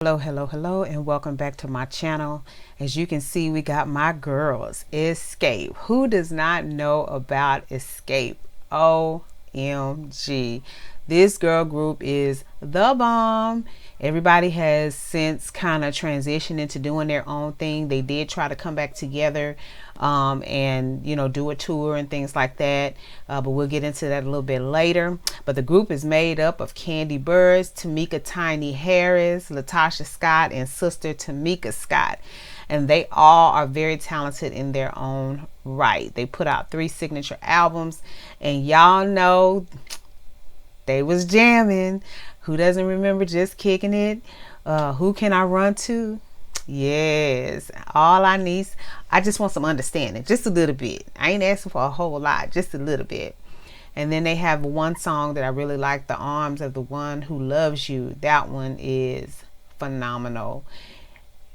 Hello, and welcome back to my channel. As you can see, we got my girls, Xscape. Who does not know about Xscape? OMG. This girl group is the bomb. Everybody has since kind of transitioned into doing their own thing. They did try to come back together and do a tour and things like that, but we'll get into that a little bit later. But the group is made up of Kandi Burruss, Tamika Tiny Harris, Latasha Scott, and sister Tamika Scott, and they all are very talented in their own right. They put out 3 signature albums, and y'all know they was jamming. Who doesn't remember Just Kicking It? Who Can I Run To? Yes, all I need, I just want some understanding, just a little bit. I ain't asking for a whole lot, just a little bit. And then they have one song that I really like, The Arms of the One Who Loves You. That one is phenomenal.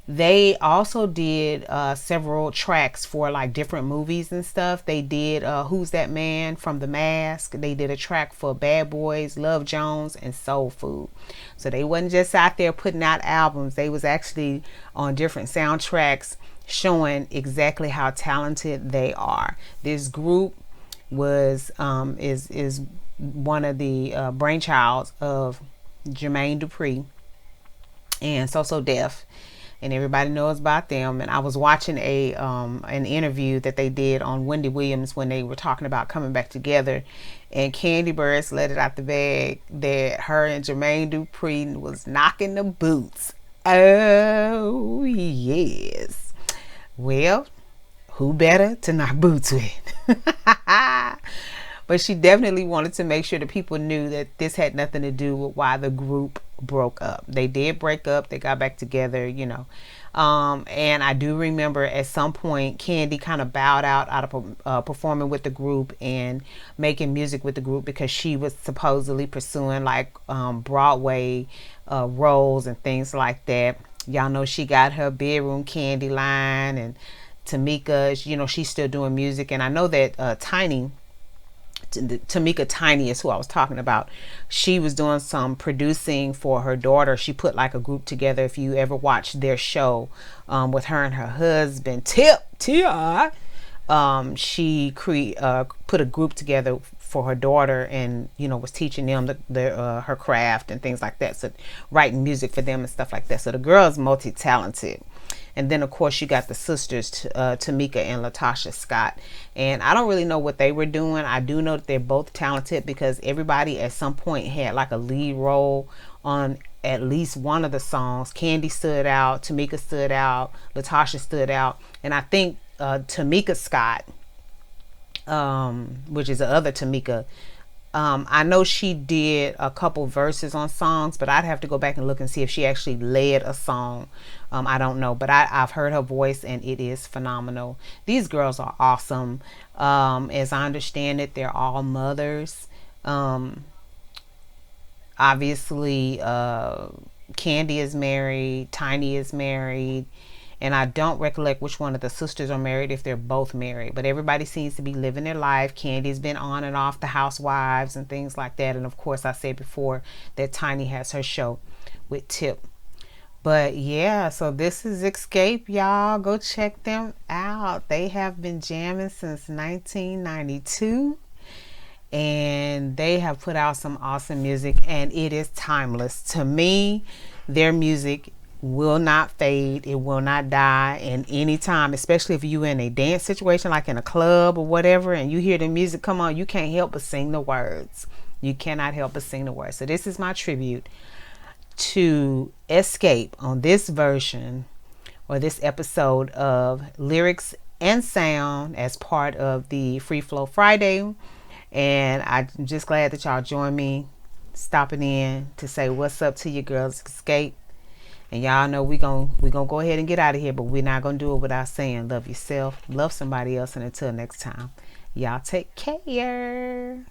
They also did several tracks for like different movies and stuff. They did Who's That Man from The Mask. They did a track for Bad Boys, Love Jones, and Soul Food. So they wasn't just out there putting out albums. They was actually on different soundtracks showing exactly how talented they are. This group was is one of the brainchilds of Jermaine Dupri and So Def, and everybody knows about them. And I was watching an interview that they did on Wendy Williams when they were talking about coming back together, and Kandi Burruss let it out the bag that her and Jermaine Dupri was knocking the boots. Oh yes. Well, who better to knock boots with? But she definitely wanted to make sure that people knew that this had nothing to do with why the group broke up. They did break up. They got back together, and I do remember at some point Kandi kind of bowed out of performing with the group and making music with the group because she was supposedly pursuing like Broadway roles and things like that. Y'all know she got her Bedroom Candy line, and Tamika, she's still doing music. And I know that Tamika Tiny is who I was talking about. She was doing some producing for her daughter. She put like a group together. If you ever watched their show with her and her husband T.I., she put a group together for her daughter, and was teaching them her craft and things like that, so writing music for them and stuff like that. So the girl is multi-talented. And then of course you got the sisters, Tamika and Latasha Scott, and I don't really know what they were doing. I do know that they're both talented because everybody at some point had like a lead role on at least one of the songs. Kandi stood out, Tamika stood out, Latasha stood out, and I think Tamika Scott, which is the other Tamika, I know she did a couple verses on songs, but I'd have to go back and look and see if she actually led a song. I don't know, but I've heard her voice and it is phenomenal. These girls are awesome. As I understand it, they're all mothers. Obviously, Kandi is married, Tiny is married, and I don't recollect which one of the sisters are married, if they're both married, but everybody seems to be living their life. Candy's been on and off The Housewives and things like that. And of course, I said before that Tiny has her show with Tip. But yeah, so this is Xscape, y'all. Go check them out. They have been jamming since 1992. And they have put out some awesome music, and it is timeless. To me, their music will not fade. It will not die in any time, especially if you're in a dance situation like in a club or whatever, and you hear the music come on, you can't help but sing the words. You cannot help but sing the words. So this is my tribute to Xscape on this version, or this episode of Lyrics and Sound, as part of the Free Flow Friday. And I'm just glad that y'all joined me, stopping in to say what's up to your girls, Xscape. And y'all know we gonna go ahead and get out of here, but we're not gonna do it without saying love yourself, love somebody else, and until next time, y'all take care.